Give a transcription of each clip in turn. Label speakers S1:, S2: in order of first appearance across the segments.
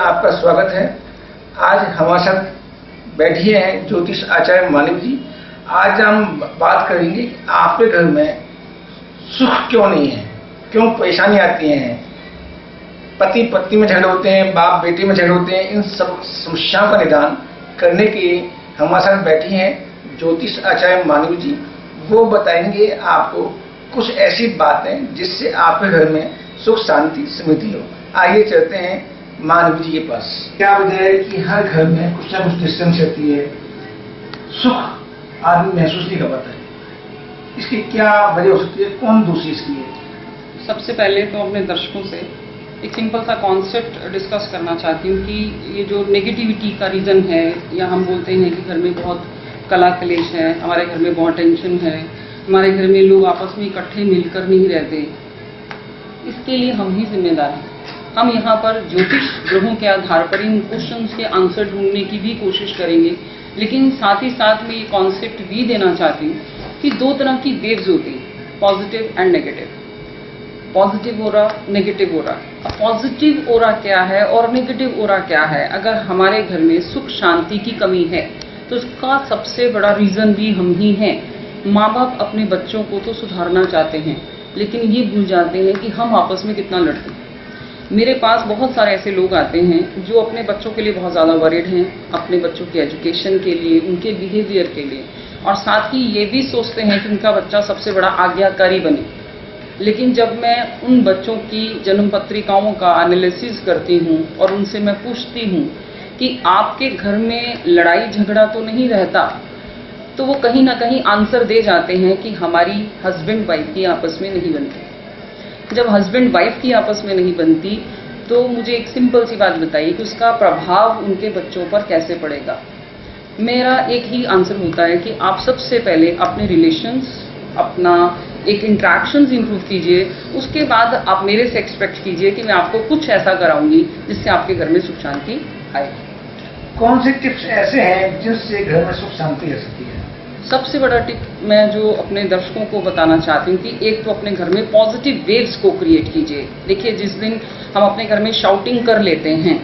S1: आपका स्वागत है। आज हमारे साथ बैठे हैं ज्योतिष आचार्य मानव जी। आज हम बात करेंगे कि आपके घर में सुख क्यों नहीं है, क्यों परेशानी आती हैं, पति पत्नी में झगड़े होते हैं, बाप बेटे में झगड़े होते हैं। इन सब समस्याओं का निदान करने के लिए हमारे साथ बैठी हैं ज्योतिष आचार्य मानव जी। वो बताएंगे आपको कुछ ऐसी बातें जिससे आपके घर में सुख शांति समृद्धि हो। आइए चलते हैं मानव जी के पास। क्या वजह है कि हर घर में कुछ ना कुछ डिस्टेंस रहती है, सुख आदमी महसूस नहीं कर पाता है, इसकी क्या वजह हो सकती है, कौन दोषी इसकी है?
S2: सबसे पहले तो अपने दर्शकों से एक सिंपल सा कॉन्सेप्ट डिस्कस करना चाहती हूँ कि ये जो नेगेटिविटी का रीज़न है, या हम बोलते हैं कि घर में बहुत कला कलेश है, हमारे घर में बहुत टेंशन है, हमारे घर में लोग आपस में इकट्ठे मिलकर नहीं रहते, इसके लिए हम ही जिम्मेदार हैं। हम यहाँ पर ज्योतिष ग्रहों के आधार पर इन क्वेश्चंस के आंसर ढूंढने की भी कोशिश करेंगे, लेकिन साथ ही साथ मैं ये कॉन्सेप्ट भी देना चाहती हूँ कि दो तरह की वेव्स होती हैं, positive and negative. Positive aura, negative aura. अब पॉजिटिव ओरा क्या है और नेगेटिव ओरा क्या है? अगर हमारे घर में सुख शांति की कमी है तो उसका सबसे बड़ा रीजन भी हम ही हैं। माँ बाप अपने बच्चों को तो सुधारना चाहते हैं, लेकिन ये भूल जाते हैं कि हम आपस में कितना लड़ते हैं। मेरे पास बहुत सारे ऐसे लोग आते हैं जो अपने बच्चों के लिए बहुत ज़्यादा वरीड हैं, अपने बच्चों के एजुकेशन के लिए, उनके बिहेवियर के लिए, और साथ ही ये भी सोचते हैं कि उनका बच्चा सबसे बड़ा आज्ञाकारी बने। लेकिन जब मैं उन बच्चों की जन्म पत्रिकाओं का एनालिसिस करती हूँ और उनसे मैं पूछती हूँ कि आपके घर में लड़ाई झगड़ा तो नहीं रहता, तो वो कहीं ना कहीं आंसर दे जाते हैं कि हमारी हस्बैंड वाइफ की आपस में नहीं बनती। जब हस्बैंड वाइफ की आपस में नहीं बनती तो मुझे एक सिंपल सी बात बताइए कि उसका प्रभाव उनके बच्चों पर कैसे पड़ेगा। मेरा एक ही आंसर होता है कि आप सबसे पहले अपने रिलेशंस, अपना एक इंट्रैक्शंस इंप्रूव कीजिए, उसके बाद आप मेरे से एक्सपेक्ट कीजिए कि मैं आपको कुछ ऐसा कराऊंगी जिससे आपके घर में सुख शांति आएगी।
S1: कौन से टिप्स ऐसे हैं जिनसे घर में सुख शांति रह सकती है?
S2: सबसे बड़ा टिप मैं जो अपने दर्शकों को बताना चाहती हूँ कि एक तो अपने घर में पॉजिटिव वेव्स को क्रिएट कीजिए। देखिए, जिस दिन हम अपने घर में शाउटिंग कर लेते हैं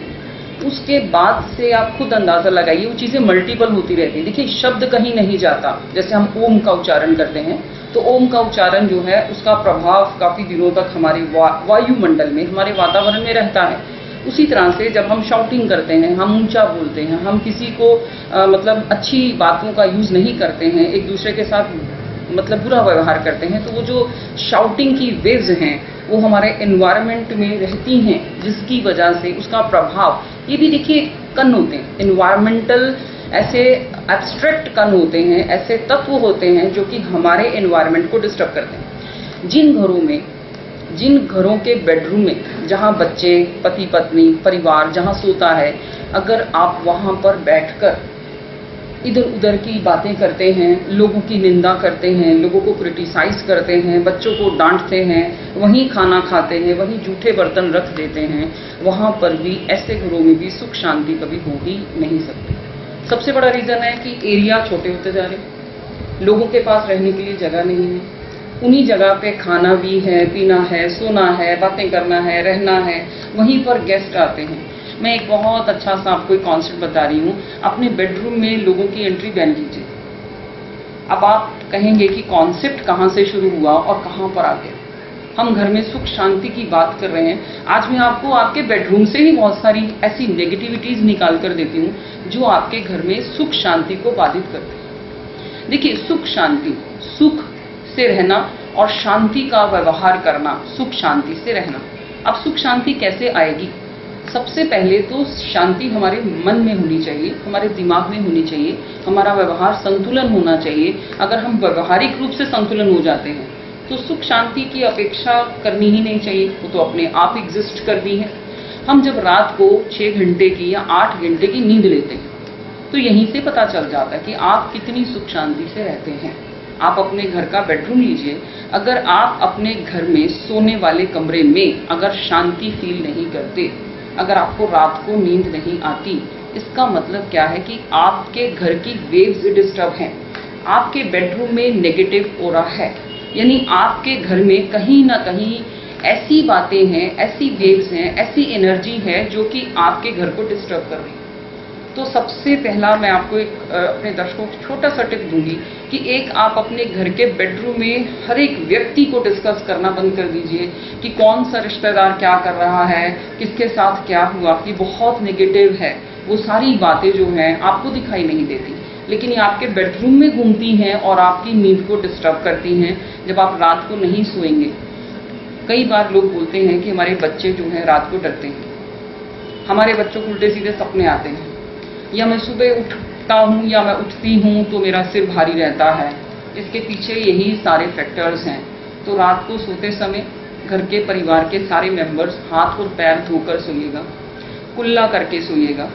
S2: उसके बाद से आप खुद अंदाजा लगाइए वो चीज़ें मल्टीपल होती रहती है। देखिए, शब्द कहीं नहीं जाता। जैसे हम ओम का उच्चारण करते हैं तो ओम का उच्चारण जो है उसका प्रभाव काफ़ी दिनों तक हमारे वायुमंडल में, हमारे वातावरण में रहता है। उसी तरह से जब हम शाउटिंग करते हैं, हम ऊंचा बोलते हैं, हम किसी को मतलब अच्छी बातों का यूज़ नहीं करते हैं, एक दूसरे के साथ मतलब बुरा व्यवहार करते हैं, तो वो जो शाउटिंग की वेव्स हैं वो हमारे एनवायरनमेंट में रहती हैं, जिसकी वजह से उसका प्रभाव, ये भी देखिए कण होते हैं, एनवायरमेंटल ऐसे एब्स्ट्रैक्ट कण होते हैं, ऐसे तत्व होते हैं जो कि हमारे एनवायरनमेंट को डिस्टर्ब करते हैं। जिन घरों के बेडरूम में जहाँ बच्चे, पति पत्नी, परिवार जहाँ सोता है, अगर आप वहाँ पर बैठकर इधर उधर की बातें करते हैं, लोगों की निंदा करते हैं, लोगों को क्रिटिसाइज करते हैं, बच्चों को डांटते हैं, वहीं खाना खाते हैं, वहीं जूठे बर्तन रख देते हैं, वहाँ पर भी, ऐसे घरों में भी सुख शांति कभी हो ही नहीं सकती। सबसे बड़ा रीज़न है कि एरिया छोटे होते जा रहे, लोगों के पास रहने के लिए जगह नहीं है, उन्हीं जगह पे खाना भी है, पीना है, सोना है, बातें करना है, रहना है, वहीं पर गेस्ट आते हैं। मैं एक बहुत अच्छा सा आपको एक कॉन्सेप्ट बता रही हूँ। अपने बेडरूम में लोगों की एंट्री बैन कीजिए। अब आप कहेंगे कि कॉन्सेप्ट कहाँ से शुरू हुआ और कहाँ पर आ गया। हम घर में सुख शांति की बात कर रहे हैं। आज मैं आपको आपके बेडरूम से ही बहुत सारी ऐसी नेगेटिविटीज निकाल कर देती हूँ जो आपके घर में सुख शांति को बाधित करती है। देखिए, सुख शांति, सुख से रहना और शांति का व्यवहार करना, सुख शांति से रहना। अब सुख शांति कैसे आएगी? सबसे पहले तो शांति हमारे मन में होनी चाहिए, हमारे दिमाग में होनी चाहिए, हमारा व्यवहार संतुलन होना चाहिए। अगर हम व्यवहारिक रूप से संतुलन हो जाते हैं तो सुख शांति की अपेक्षा करनी ही नहीं चाहिए, वो तो अपने आप एग्जिस्ट करती है। हम जब रात को 6 घंटे की या 8 घंटे की नींद लेते हैं तो यहीं से पता चल जाता है कि आप कितनी सुख शांति से रहते हैं। आप अपने घर का बेडरूम लीजिए, अगर आप अपने घर में सोने वाले कमरे में अगर शांति फील नहीं करते, अगर आपको रात को नींद नहीं आती, इसका मतलब क्या है कि आपके घर की वेव्स डिस्टर्ब हैं, आपके बेडरूम में नेगेटिव ओरा है, यानी आपके घर में कहीं ना कहीं ऐसी बातें हैं, ऐसी वेव्स हैं, ऐसी एनर्जी है जो कि आपके घर को डिस्टर्ब कर रही है। तो सबसे पहला मैं आपको एक अपने दर्शकों को छोटा सा टिप दूंगी कि एक आप अपने घर के बेडरूम में हर एक व्यक्ति को डिस्कस करना बंद कर दीजिए कि कौन सा रिश्तेदार क्या कर रहा है, किसके साथ क्या हुआ। ये बहुत नेगेटिव है। वो सारी बातें जो हैं आपको दिखाई नहीं देती, लेकिन ये आपके बेडरूम में घूमती हैं और आपकी नींद को डिस्टर्ब करती हैं जब आप रात को नहीं सोएंगे। कई बार लोग बोलते हैं कि हमारे बच्चे जो हैं रात को डरते हैं, हमारे बच्चों को उल्टे सीधे सपने आते हैं, या मैं सुबह उठता हूँ या मैं उठती हूँ तो मेरा सिर भारी रहता है। इसके पीछे यही सारे फैक्टर्स हैं। तो रात को सोते समय घर के परिवार के सारे मेंबर्स हाथ और पैर धोकर सोइएगा, कुल्ला करके सोइएगा।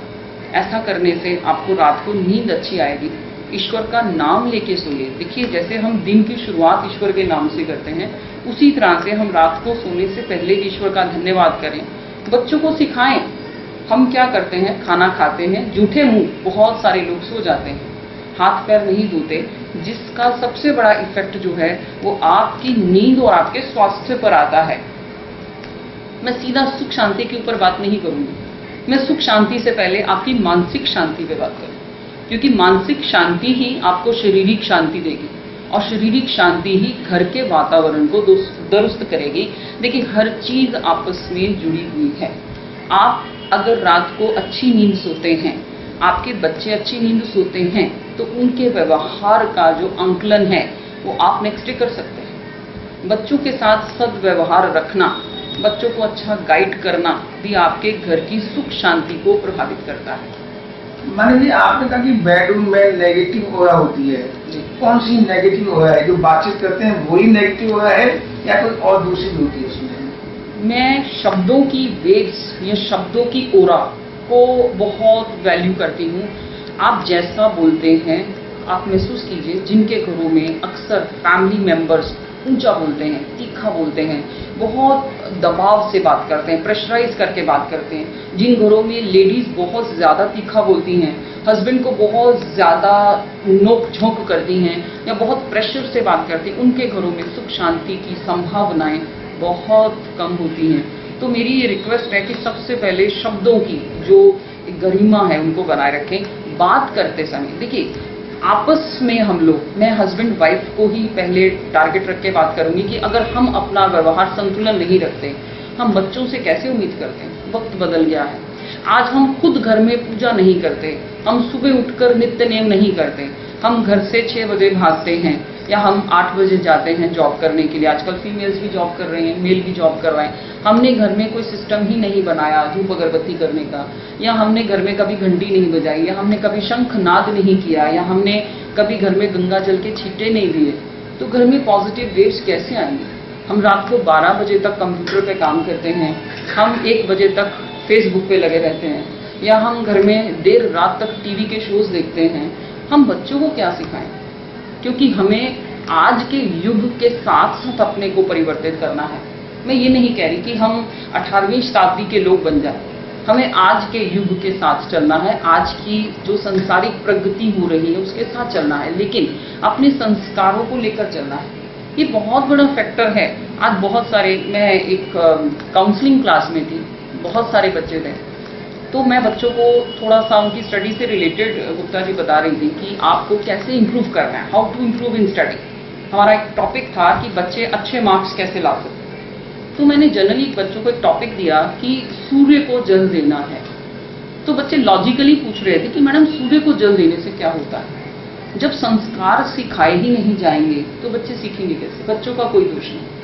S2: ऐसा करने से आपको रात को नींद अच्छी आएगी। ईश्वर का नाम लेके सोइए। देखिए, जैसे हम दिन की शुरुआत ईश्वर के नाम से करते हैं, उसी तरह से हम रात को सोने से पहले ईश्वर का धन्यवाद करें। बच्चों को सिखाएं। हम क्या करते हैं, खाना खाते हैं, जूठे मुंह बहुत सारे लोग सो जाते हैं, हाथ पैर नहीं धोते, जिसका सबसे बड़ा इफेक्ट जो है वो आपकी नींद और आपके स्वास्थ्य पर आता है। मैं सीधा सुख शांति के ऊपर बात नहीं करूंगी, मैं सुख शांति से पहले आपकी मानसिक शांति पे बात करूँ, क्योंकि मानसिक शांति ही आपको शारीरिक शांति देगी और शारीरिक शांति ही घर के वातावरण को दुरुस्त करेगी। देखिए, हर चीज आपस में जुड़ी हुई है। आप अगर रात को अच्छी नींद सोते हैं, आपके बच्चे अच्छी नींद सोते हैं, तो उनके व्यवहार का जो आंकलन है वो आप नेक्स्ट डे कर सकते हैं। बच्चों के साथ सद्व्यवहार रखना, बच्चों को अच्छा गाइड करना भी आपके घर की सुख शांति को प्रभावित करता है।
S1: माने जी, आपने कहा कि बेडरूम में नेगेटिव ओरा होती है, कौन सी नेगेटिव ओरा है? जो बातचीत करते हैं वही नेगेटिव ओरा है या कोई और दूसरी भी होती है उसमें?
S2: मैं शब्दों की वेव्स या शब्दों की ओरा को बहुत वैल्यू करती हूँ। आप जैसा बोलते हैं आप महसूस कीजिए। जिनके घरों में अक्सर फैमिली मेंबर्स ऊंचा बोलते हैं, तीखा बोलते हैं, बहुत दबाव से बात करते हैं, प्रेशराइज करके बात करते हैं, जिन घरों में लेडीज बहुत ज्यादा तीखा बोलती हैं, हस्बैंड को बहुत ज्यादा नोक झोंक करती हैं या बहुत प्रेशर से बात करती हैं, उनके घरों में सुख शांति की संभावनाएं बहुत कम होती हैं। तो मेरी ये रिक्वेस्ट है कि सबसे पहले शब्दों की जो गरिमा है उनको बनाए रखें। बात करते समय देखिए, आपस में हम लोग, मैं हस्बैंड वाइफ को ही पहले टारगेट रख के बात करूंगी कि अगर हम अपना व्यवहार संतुलन नहीं रखते, हम बच्चों से कैसे उम्मीद करते हैं? वक्त बदल गया है। आज हम खुद घर में पूजा नहीं करते, हम सुबह उठकर नित्य नेम नहीं करते, हम घर से 6 बजे भागते हैं या हम 8 बजे जाते हैं जॉब करने के लिए। आजकल फीमेल्स भी जॉब कर रहे हैं, मेल भी जॉब कर रहे हैं। हमने घर में कोई सिस्टम ही नहीं बनाया धूप अगरबत्ती करने का, या हमने घर में कभी घंटी नहीं बजाई, या हमने कभी शंख नाद नहीं किया, या हमने कभी घर में गंगा जल के छींटे नहीं दिए। तो घर में पॉजिटिव वेव्स कैसे आएंगे? हम रात को 12 बजे तक कंप्यूटर पे काम करते हैं, हम 1 बजे तक फेसबुक पे लगे रहते हैं, या हम घर में देर रात तक टीवी के शोज देखते हैं। हम बच्चों को क्या सिखाएं? क्योंकि हमें आज के युग के साथ साथ अपने को परिवर्तित करना है। मैं ये नहीं कह रही कि हम 18वीं शताब्दी के लोग बन जाएं, हमें आज के युग के साथ चलना है, आज की जो सांसारिक प्रगति हो रही है उसके साथ चलना है, लेकिन अपने संस्कारों को लेकर चलना है। ये बहुत बड़ा फैक्टर है। आज बहुत सारे, मैं एक काउंसलिंग क्लास में थी, बहुत सारे बच्चे थे, तो मैं बच्चों को थोड़ा सा उनकी स्टडी से रिलेटेड गुप्ता जी बता रही थी कि आपको कैसे इंप्रूव करना है, how to improve in study. हमारा एक टॉपिक था कि बच्चे अच्छे मार्क्स कैसे ला सकते। तो मैंने जनरली बच्चों को एक टॉपिक दिया कि सूर्य को जल देना है। तो बच्चे लॉजिकली पूछ रहे थे कि मैडम सूर्य को जल देने से क्या होता है? जब संस्कार सिखाए ही नहीं जाएंगे तो बच्चे सीखेंगे कैसे? बच्चों का कोई दोष नहीं।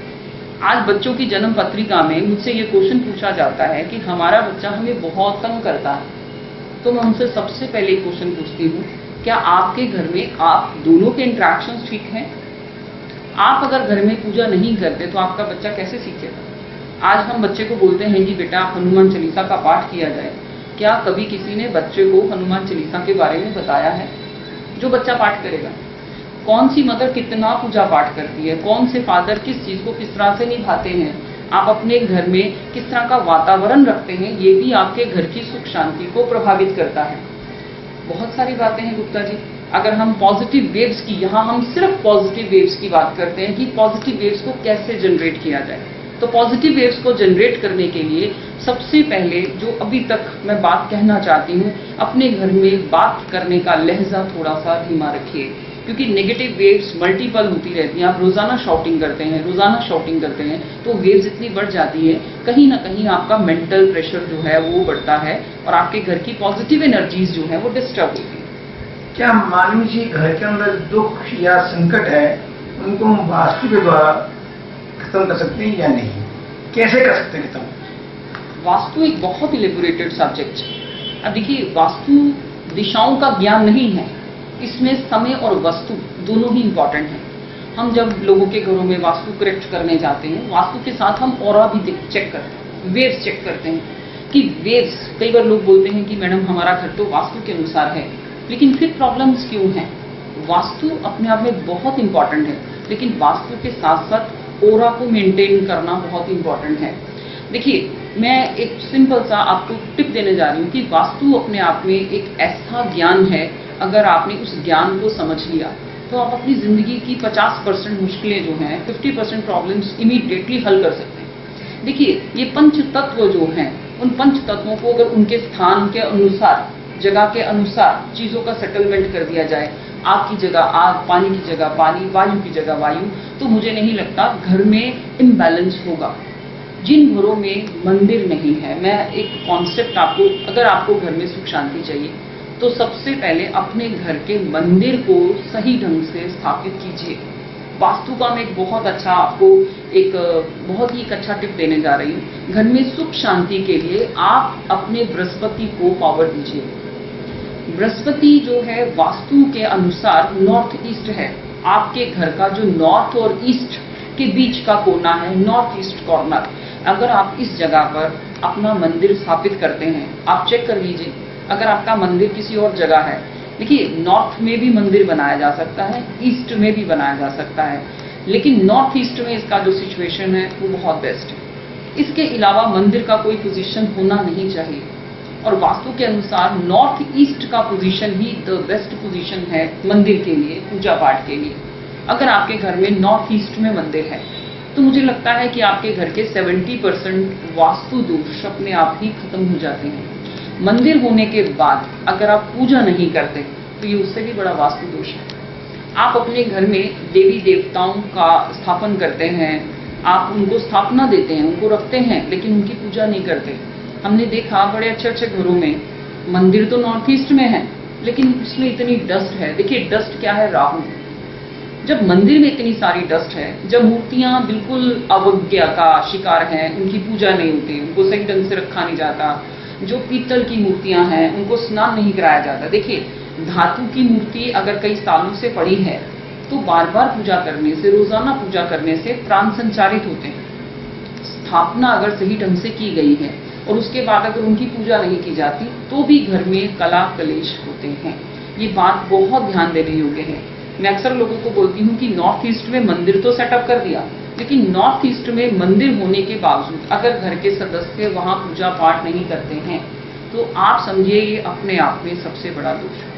S2: आज बच्चों की जन्म पत्रिका में मुझसे ये क्वेश्चन पूछा जाता है कि हमारा बच्चा हमें बहुत तंग करता है। तो मैं उनसे सबसे पहले क्वेश्चन पूछती हूँ, क्या आपके घर में आप दोनों के इंटरेक्शंस ठीक हैं? आप अगर घर में पूजा नहीं करते तो आपका बच्चा कैसे सीखेगा? आज हम बच्चे को बोलते हैं कि बेटा हनुमान चालीसा का पाठ किया जाए। क्या कभी किसी ने बच्चे को हनुमान चालीसा के बारे में बताया है? जो बच्चा पाठ करेगा, कौन सी मदर कितना पूजा पाठ करती है, कौन से फादर किस चीज को किस तरह से निभाते हैं, आप अपने घर में किस तरह का वातावरण रखते हैं, ये भी आपके घर की सुख शांति को प्रभावित करता है। बहुत सारी बातें हैं गुप्ता जी। अगर हम पॉजिटिव वेव्स की, यहाँ हम सिर्फ पॉजिटिव वेव्स की बात करते हैं कि पॉजिटिव वेव्स को कैसे जनरेट किया जाए। तो पॉजिटिव वेव्स को जनरेट करने के लिए सबसे पहले जो अभी तक मैं बात कहना चाहती हूँ, अपने घर में बात करने का लहजा थोड़ा सा धीमा रखिए, क्योंकि नेगेटिव वेव्स मल्टीपल होती रहती हैं। आप रोजाना शाउटिंग करते हैं तो वेव्स इतनी बढ़ जाती है, कहीं ना कहीं आपका मेंटल प्रेशर जो है वो बढ़ता है और आपके घर की पॉजिटिव एनर्जीज जो है वो डिस्टर्ब होती है।
S1: क्या मानवी जी घर के अंदर दुख या संकट है उनको हम वास्तु के द्वारा खत्म कर सकते हैं या नहीं, कैसे कर सकते हैं खत्म?
S2: वास्तु एक बहुत इलेबोरेटेड सब्जेक्ट है। अब देखिए, वास्तु दिशाओं का ज्ञान नहीं है, इसमें समय और वस्तु दोनों ही इंपॉर्टेंट है। हम जब लोगों के घरों में वास्तु करेक्ट करने जाते हैं, वास्तु के साथ हम ऑरा भी चेक करते हैं, वेव्स चेक करते हैं कि वेव्स, कई बार लोग बोलते हैं कि मैडम हमारा घर तो वास्तु के अनुसार है, लेकिन फिर प्रॉब्लम्स क्यों हैं? वास्तु अपने आप में बहुत इंपॉर्टेंट है, लेकिन वास्तु के साथ साथ ऑरा को मेंटेन करना बहुत इंपॉर्टेंट है। देखिए, मैं एक सिंपल सा आपको टिप देने जा रही हूँ कि वास्तु अपने आप में एक ऐसा ज्ञान है, अगर आपने उस ज्ञान को समझ लिया तो आप अपनी जिंदगी की 50% मुश्किलें जो हैं, 50% प्रॉब्लम्स इमीडिएटली हल कर सकते हैं। देखिए, ये पंच तत्व जो हैं, उन पंच तत्वों को अगर उनके स्थान के अनुसार, जगह के अनुसार चीजों का सेटलमेंट कर दिया जाए, आग की जगह आग, पानी की जगह पानी, वायु की जगह वायु, तो मुझे नहीं लगता घर में इम्बैलेंस होगा। जिन घरों में मंदिर नहीं है, मैं एक कॉन्सेप्ट आपको, अगर आपको घर में सुख शांति चाहिए तो सबसे पहले अपने घर के मंदिर को सही ढंग से स्थापित कीजिए। वास्तु का मैं एक बहुत अच्छा आपको एक बहुत ही एक अच्छा टिप देने जा रही हूँ। घर में सुख शांति के लिए आप अपने बृहस्पति को पावर दीजिए। बृहस्पति जो है वास्तु के अनुसार नॉर्थ ईस्ट है। आपके घर का जो नॉर्थ और ईस्ट के बीच का कोना है, नॉर्थ ईस्ट कॉर्नर, अगर आप इस जगह पर अपना मंदिर स्थापित करते हैं, आप चेक कर लीजिए। अगर आपका मंदिर किसी और जगह है, देखिए नॉर्थ में भी मंदिर बनाया जा सकता है, ईस्ट में भी बनाया जा सकता है, लेकिन नॉर्थ ईस्ट में इसका जो सिचुएशन है वो बहुत बेस्ट है। इसके अलावा मंदिर का कोई पोजीशन होना नहीं चाहिए, और वास्तु के अनुसार नॉर्थ ईस्ट का position he the best position है मंदिर के लिए, पूजा पाठ के लिए। अगर आपके घर में नॉर्थ ईस्ट में मंदिर है तो मुझे लगता है कि आपके घर के 70% वास्तु दोष अपने आप ही खत्म हो जाते हैं। मंदिर होने के बाद अगर आप पूजा नहीं करते तो ये उससे भी बड़ा वास्तु दोष है। आप अपने घर में देवी देवताओं का स्थापन करते हैं, आप उनको स्थापना देते हैं, उनको रखते हैं, लेकिन उनकी पूजा नहीं करते। हमने देखा बड़े अच्छे अच्छे घरों में मंदिर तो नॉर्थ ईस्ट में है, लेकिन उसमें इतनी डस्ट है। देखिए, डस्ट क्या है? राहु। जब मंदिर में इतनी सारी डस्ट है, जब मूर्तियां बिल्कुल अवज्ञा का शिकार हैं, उनकी पूजा नहीं होती, उनको सही ढंग से रखा नहीं जाता, जो पीतल की मूर्तियां हैं उनको स्नान नहीं कराया जाता। देखिए, धातु की मूर्ति अगर कई सालों से पड़ी है तो बार बार पूजा करने से, रोजाना पूजा करने से प्राण संचारित होते हैं। स्थापना अगर सही ढंग से की गई है और उसके बाद अगर उनकी पूजा नहीं की जाती तो भी घर में कला कलेश होते हैं। ये बात बहुत ध्यान देने योग्य है। मैं अक्सर लोगों को बोलती हूँ कि नॉर्थ ईस्ट में मंदिर तो सेटअप कर दिया, लेकिन नॉर्थ ईस्ट में मंदिर होने के बावजूद अगर घर के सदस्य वहां पूजा पाठ नहीं करते हैं तो आप समझिए ये अपने आप में सबसे बड़ा दोष है।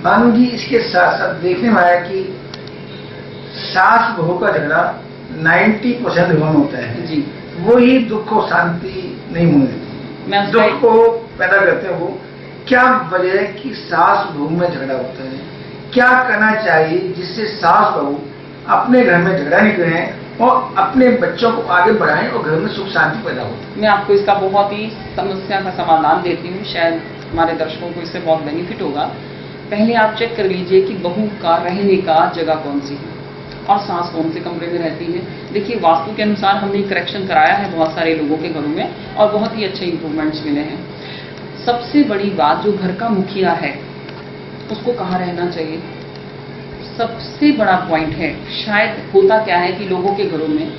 S1: भानु जी, इसके साथ साथ देखने में आया कि सास बहू का झगड़ा 90% घरों में होता है
S2: जी,
S1: वो ही दुख और शांति नहीं होने देती,
S2: मैं
S1: दुख को पैदा करते हैं। वो क्या वजह है कि सास बहू में झगड़ा होता है? क्या करना चाहिए जिससे सास बहू अपने घर में झगड़ा नहीं करें और अपने बच्चों को आगे बढ़ाएं और घर में सुख शांति पैदा हो?
S2: मैं आपको इसका बहुत ही समस्या का समाधान देती हूँ, शायद हमारे दर्शकों को इससे बहुत बेनिफिट होगा। पहले आप चेक कर लीजिए कि बहू का रहने का जगह कौन सी है और सास कौन से कमरे में रहती है। देखिए, वास्तु के अनुसार हमने करेक्शन कराया है बहुत सारे लोगों के घरों में और बहुत ही अच्छे इंप्रूवमेंट्स मिले हैं। सबसे बड़ी बात, जो घर का मुखिया है उसको कहाँ रहना चाहिए, सबसे बड़ा पॉइंट है। शायद होता क्या है कि लोगों के घरों में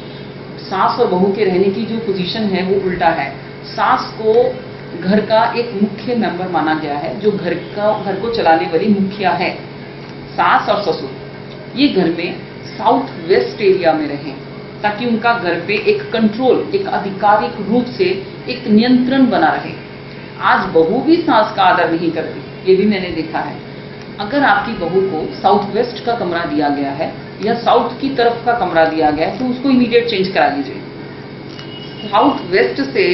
S2: सास और बहू के रहने की जो पोजीशन है वो उल्टा है। सास को घर का एक मुख्य मेंबर माना गया है, जो घर को चलाने वाली मुखिया है। सास और ससुर ये घर में साउथ वेस्ट एरिया में रहें ताकि उनका घर पे एक कंट्रोल, एक आधिकारिक रूप से एक नियंत्रण बना रहे। आज बहू भी सास का आदर नहीं करती, ये भी मैंने देखा है। अगर आपकी बहू को साउथ वेस्ट का कमरा दिया गया है या साउथ की तरफ का कमरा दिया गया है तो उसको इमीडिएट चेंज करा लीजिए। साउथ वेस्ट से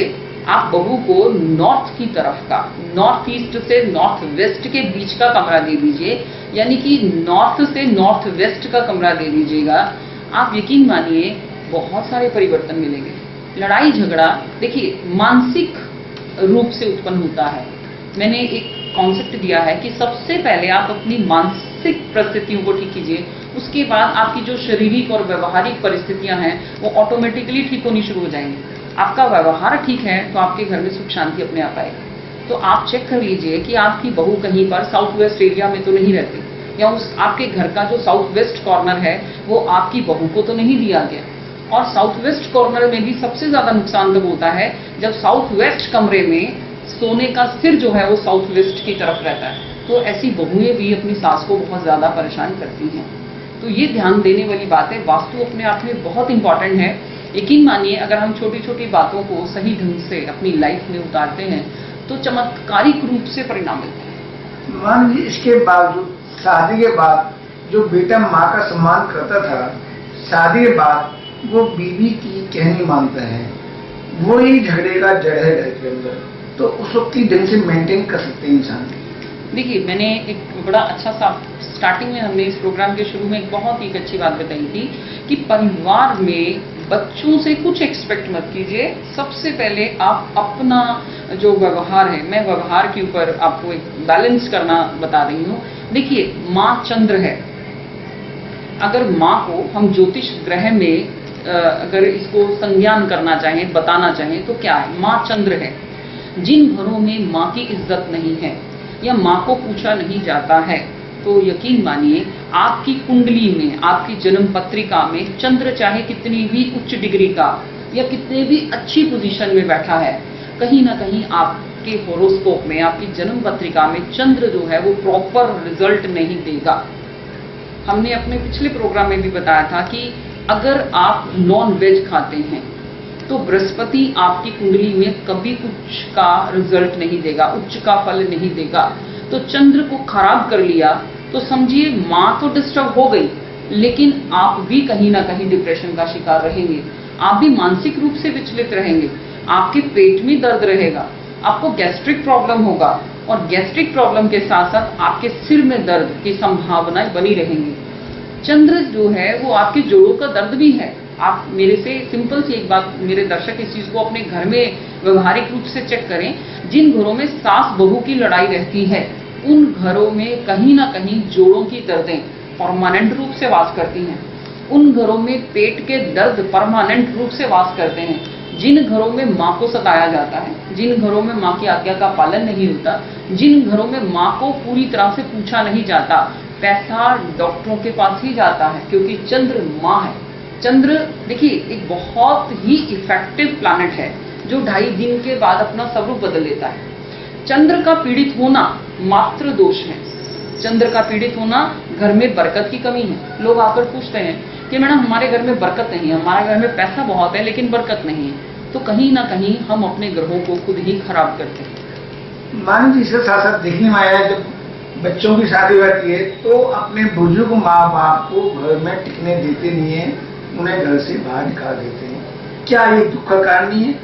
S2: आप बहू को नॉर्थ की तरफ का, नॉर्थ ईस्ट से नॉर्थ वेस्ट के बीच का कमरा दे दीजिए, यानी कि नॉर्थ से नॉर्थ वेस्ट का कमरा दे दीजिएगा। आप यकीन मानिए बहुत सारे परिवर्तन मिलेंगे। लड़ाई झगड़ा देखिए मानसिक रूप से उत्पन्न होता है। मैंने एक कॉन्सेप्ट दिया है कि सबसे पहले आप अपनी मानसिक परिस्थितियों को ठीक कीजिए, उसके बाद आपकी जो शारीरिक और व्यवहारिक परिस्थितियां हैं वो ऑटोमेटिकली ठीक होनी शुरू हो जाएंगी। आपका व्यवहार ठीक है तो आपके घर में सुख शांति अपने आप आएगी। तो आप चेक कर लीजिए कि आपकी बहू कहीं पर साउथ वेस्ट एरिया में तो नहीं रहती, या उस आपके घर का जो साउथ वेस्ट कॉर्नर है वो आपकी बहू को तो नहीं दिया गया। और साउथ वेस्ट कॉर्नर में भी सबसे ज्यादा नुकसान तब होता है जब साउथ वेस्ट कमरे में सोने का सिर जो है वो साउथ वेस्ट की तरफ रहता है। तो ऐसी बहुएं भी अपनी सास को बहुत ज्यादा परेशान करती हैं। तो ये ध्यान देने वाली बात है। वास्तु अपने आप में बहुत इंपॉर्टेंट है। यकीन मानिए अगर हम छोटी छोटी बातों को सही ढंग से अपनी लाइफ में उतारते हैं तो चमत्कारिक रूप से परिणाम मिलते हैं।
S1: मान लीजिए इसके बावजूद शादी के बाद जो बेटा माँ का सम्मान करता था, शादी के बाद वो बीवी की कहनी मानता है, वो ही झगड़े का जड़ है घर के अंदर। तो उस वक्त की ढंग से मेंटेन कर सकते हैं इंसान।
S2: देखिए मैंने एक बड़ा अच्छा सा स्टार्टिंग में हमने इस प्रोग्राम के शुरू में एक बहुत ही अच्छी बात बताई थी कि परिवार में बच्चों से कुछ एक्सपेक्ट मत कीजिए। सबसे पहले आप अपना जो व्यवहार है, मैं व्यवहार के ऊपर आपको एक बैलेंस करना बता रही हूँ। देखिए माँ चंद्र है। अगर माँ को हम ज्योतिष ग्रह में अगर इसको संज्ञान करना चाहें, बताना चाहें तो क्या है, माँ चंद्र है। जिन घरों में माँ की इज्जत नहीं है या माँ को पूछा नहीं जाता है तो यकीन मानिए आपकी कुंडली में, आपकी जन्म पत्रिका में चंद्र चाहे कितनी भी उच्च डिग्री का या कितने भी अच्छी पोजीशन में बैठा है, कहीं ना कहीं आपके होरोस्कोप में, आपकी जन्म पत्रिका में चंद्र जो है वो प्रॉपर रिजल्ट नहीं देगा। हमने अपने पिछले प्रोग्राम में भी बताया था कि अगर आप नॉन वेज खाते हैं तो बृहस्पति आपकी कुंडली में कभी उच्च का रिजल्ट नहीं देगा, उच्च का फल नहीं देगा। तो चंद्र को खराब कर लिया तो समझिए माँ तो डिस्टर्ब हो गई, लेकिन आप भी कहीं ना कहीं डिप्रेशन का शिकार रहेंगे। आप भी मानसिक रूप से विचलित रहेंगे, आपके पेट में दर्द रहेगा, आपको गैस्ट्रिक प्रॉब्लम होगा और गैस्ट्रिक प्रॉब्लम के साथ साथ आपके सिर में दर्द की संभावनाएं बनी रहेंगी। चंद्र जो है वो आपके जोड़ों का दर्द भी है। आप मेरे से सिंपल सी एक बात, मेरे दर्शक इस चीज को अपने घर में व्यवहारिक रूप से चेक करें। जिन घरों में सास बहू की लड़ाई रहती है उन घरों में कहीं ना कहीं जोड़ों की दर्दें परमानेंट रूप से वास करती हैं। उन घरों में पेट के दर्द परमानेंट रूप से वास करते हैं। जिन घरों में माँ को सताया जाता है, जिन घरों में माँ की आज्ञा का पालन नहीं होता, जिन घरों में माँ को पूरी तरह से पूछा नहीं जाता, पैसा डॉक्टरों के पास ही जाता है, क्योंकि चंद्र माँ है। चंद्र देखिए एक बहुत ही इफेक्टिव प्लैनेट है जो 2.5 दिन के बाद अपना स्वरूप बदल लेता है। चंद्र का पीड़ित होना मात्र दोष है। चंद्र का पीड़ित होना घर में बरकत की कमी है। लोग आकर पूछते हैं कि मैडम हमारे घर में बरकत नहीं है, हमारे घर में पैसा बहुत है लेकिन बरकत नहीं है। तो कहीं ना कहीं हम अपने ग्रहों को खुद ही खराब करते हैं।
S1: मान लीजिए इसके साथ साथ देखने में आया जब बच्चों की शादी होती है तो अपने बुजुर्ग माँ बाप को घर में टिकने देते नहीं है, उन्हें घर से बाहर निकाल देते हैं। क्या ये दुख का कारण नहीं है?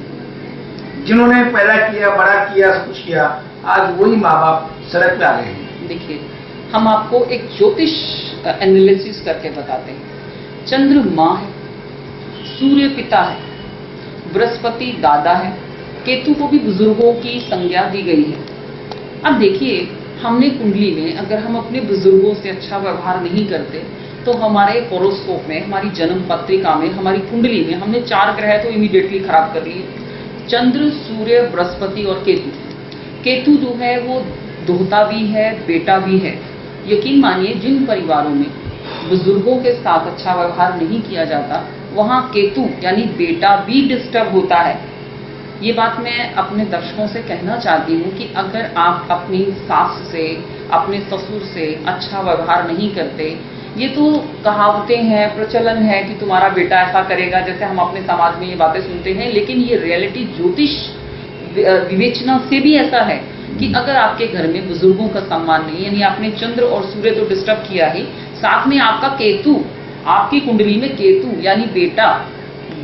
S1: जिन्होंने पैदा किया, बड़ा किया, सब कुछ किया, आज वही माँ बाप सड़क पे आ गए हैं।
S2: देखिए हम आपको एक ज्योतिष एनालिसिस करके बताते हैं। चंद्र माँ है, सूर्य पिता है, बृहस्पति दादा है, केतु को भी बुजुर्गों की संज्ञा दी गई है। अब देखिए हमने कुंडली में अगर हम अपने बुजुर्गों से अच्छा व्यवहार नहीं करते तो हमारे होरोस्कोप में, हमारी जन्म पत्रिका में, हमारी कुंडली में हमने 4 ग्रह तो इमीडिएटली खराब कर लिए। चंद्र, सूर्य, बृहस्पति और केतु। केतु जो है वो दोहता भी है, बेटा भी है। यकीन मानिए जिन परिवारों में बुजुर्गों के साथ अच्छा व्यवहार नहीं किया जाता वहां केतु यानी बेटा भी डिस्टर्ब होता है। ये बात मैं अपने दर्शकों से कहना चाहती हूँ कि अगर आप अपनी सास से, अपने ससुर से अच्छा व्यवहार नहीं करते, ये तो कहावतें हैं, प्रचलन है कि तुम्हारा बेटा ऐसा करेगा, जैसे हम अपने समाज में ये बातें सुनते हैं, लेकिन ये रियलिटी ज्योतिष विवेचना से भी ऐसा है कि अगर आपके घर में बुजुर्गों का सम्मान नहीं, यानी आपने चंद्र और सूर्य तो डिस्टर्ब किया ही, साथ में आपका केतु, आपकी कुंडली में केतु यानी बेटा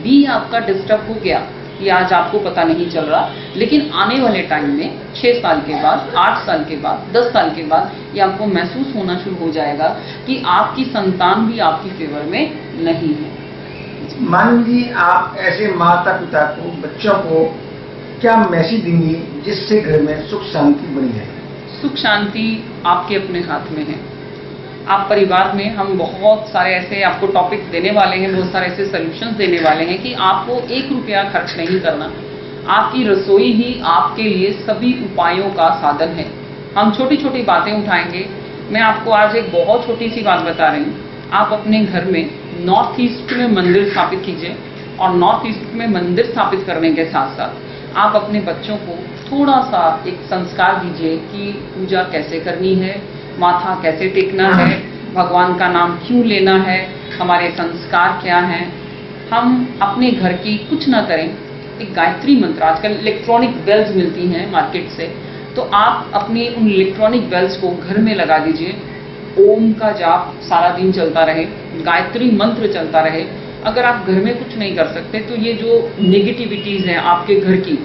S2: भी आपका डिस्टर्ब हो गया, ये आज आपको पता नहीं चल रहा, लेकिन आने वाले टाइम में 6 साल के बाद, 8 साल के बाद, 10 साल के बाद ये आपको महसूस होना शुरू हो जाएगा कि आपकी संतान भी आपकी फेवर में नहीं है।
S1: मान लीजिए आप ऐसे माता पिता को, बच्चों को क्या मैसेज देंगे जिससे घर में सुख शांति बनी रहे?
S2: सुख शांति आपके अपने हाथ में है। आप परिवार में, हम बहुत सारे ऐसे आपको टॉपिक देने वाले हैं, बहुत सारे ऐसे सॉल्यूशंस देने वाले हैं कि आपको 1 रुपया खर्च नहीं करना। आपकी रसोई ही आपके लिए सभी उपायों का साधन है। हम छोटी छोटी बातें उठाएंगे। मैं आपको आज एक बहुत छोटी सी बात बता रही हूँ। आप अपने घर में नॉर्थ ईस्ट में मंदिर स्थापित कीजिए, और नॉर्थ ईस्ट में मंदिर स्थापित करने के साथ साथ आप अपने बच्चों को थोड़ा सा एक संस्कार दीजिए कि पूजा कैसे करनी है, माथा कैसे टेकना है, भगवान का नाम क्यों लेना है, हमारे संस्कार क्या हैं। हम अपने घर की कुछ ना करें, एक गायत्री मंत्र, आजकल इलेक्ट्रॉनिक बेल्स मिलती हैं मार्केट से, तो आप अपनी उन इलेक्ट्रॉनिक बेल्स को घर में लगा दीजिए। ओम का जाप सारा दिन चलता रहे, गायत्री मंत्र चलता रहे। अगर आप घर में कुछ नहीं कर सकते तो ये जो नेगेटिविटीज हैं आपके घर की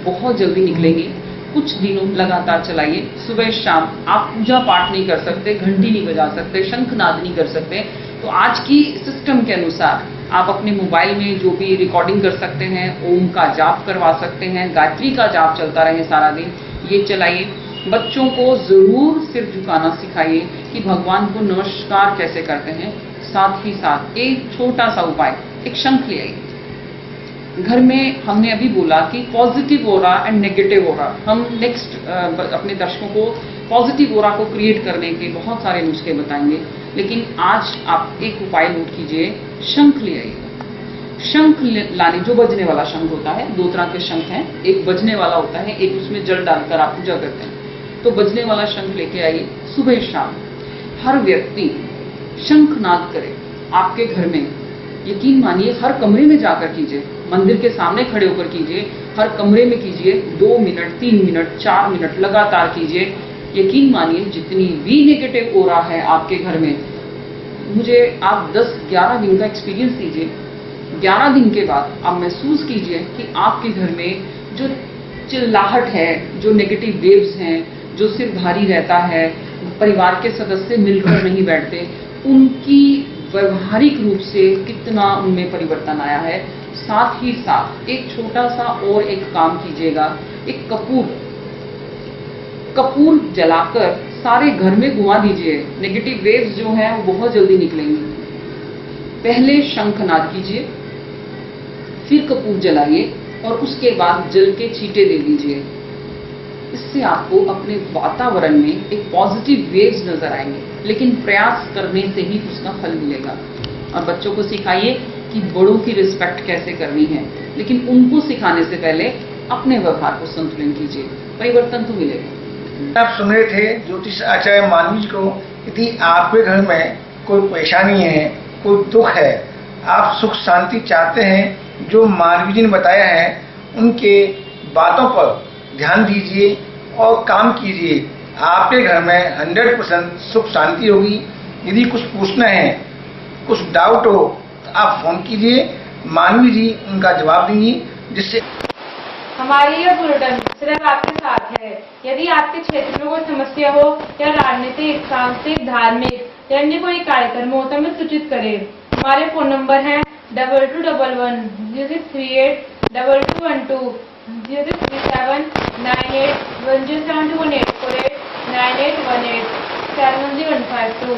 S2: बहुत जल्दी निकलेंगी। कुछ दिनों लगातार चलाइए। सुबह शाम आप पूजा पाठ नहीं कर सकते, घंटी नहीं बजा सकते, शंखनाद नहीं कर सकते, तो आज की सिस्टम के अनुसार आप अपने मोबाइल में जो भी रिकॉर्डिंग कर सकते हैं, ओम का जाप करवा सकते हैं, गायत्री का जाप चलता रहे सारा दिन, ये चलाइए। बच्चों को जरूर सिर झुकाना सिखाइए कि भगवान को नमस्कार कैसे करते हैं। साथ ही साथ एक छोटा सा उपाय, एक शंख ले आइए। घर में हमने अभी बोला कि पॉजिटिव ओरा एंड नेगेटिव ओरा, हम नेक्स्ट अपने दर्शकों को पॉजिटिव ओरा को क्रिएट करने के बहुत सारे नुस्खे बताएंगे, लेकिन आज आप एक उपाय नोट कीजिए। शंख ले आइए। शंख लाने, जो बजने वाला शंख होता है, 2 तरह के शंख हैं, एक बजने वाला होता है, एक उसमें जल डालकर आप पूजा करते हैं। तो बजने वाला शंख लेके आइए। सुबह शाम हर व्यक्ति शंखनाद करे आपके घर में। यकीन मानिए, हर कमरे में जाकर कीजिए, मंदिर के सामने खड़े होकर कीजिए, हर कमरे में कीजिए। 2 मिनट, 3 मिनट, 4 मिनट लगातार कीजिए। यकीन मानिए, जितनी भी नेगेटिव ओरा है आपके घर में, मुझे आप 10-11 दिन का एक्सपीरियंस दीजिए। 11 दिन के बाद आप महसूस कीजिए कि आपके घर में जो चिल्लाहट है, जो नेगेटिव वेव्स हैं, जो सिर भारी रहता है, परिवार के सदस्य मिलकर नहीं बैठते, उनकी व्यवहारिक रूप से कितना उनमें परिवर्तन आया है। साथ ही साथ एक छोटा सा और एक काम कीजिएगा। एक कपूर जलाकर सारे घर में घुमा दीजिए। नेगेटिव वेव्स जो हैं वो बहुत जल्दी निकलेंगी। पहले शंखनाद कीजिए, फिर कपूर जलाइए, और उसके बाद जल के छींटे दे दीजिए। इससे आपको अपने वातावरण में एक पॉजिटिव वेव्स नजर आएंगे, लेकिन प्रयास करने से ही उसका फल मिलेगा। और बच्चों को सिखाइए कि बड़ों की रिस्पेक्ट कैसे करनी है, लेकिन उनको सिखाने से पहले अपने व्यवहार को संतुलन कीजिए, परिवर्तन तो मिलेगा।
S1: आप सुन रहे थे ज्योतिष आचार्य मानवी जी को। यदि आपके घर में कोई परेशानी है, कोई दुख है, आप सुख शांति चाहते हैं, जो मानवी जी ने बताया है उनके बातों पर ध्यान दीजिए और काम कीजिए। आपके घर में 100% सुख शांति होगी। यदि कुछ पूछना है, कुछ डाउट हो, तो आप फोन कीजिए, मानवी जी उनका जवाब देंगी। जिससे
S3: हमारी यह बुलेटिन सिर्फ आपके साथ है। यदि आपके क्षेत्र में कोई समस्या हो या राजनीतिक, सांस्कृतिक, धार्मिक या अन्य कोई कार्यक्रम हो तो हमें सूचित करें। हमारे फोन नंबर हैं 2211 0638 2212 0637 98 10721848 9818 71052।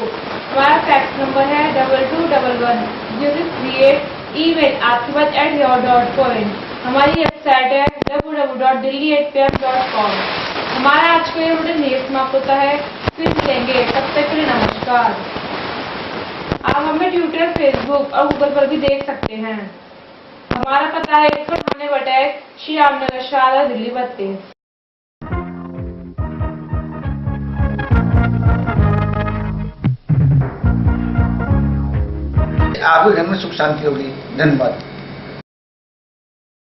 S3: हमारा फैक्स नंबर है 2211 0638। Email aarkibat@yahoo.com। हमारी वेबसाइट है www.delhi8pm.com। हमारा आज का ये बुलेटिन यही समाप्त होता है। फिर मिलेंगे, तब तक के लिए नमस्कार। आप हमें ट्विटर, फेसबुक और गूगल पर भी देख सकते हैं। हमारा पता है 198 बटेक श्री रामनगर, शारदा, दिल्ली 32।
S1: आपके घर में सुख शांति होगी। धन्यवाद।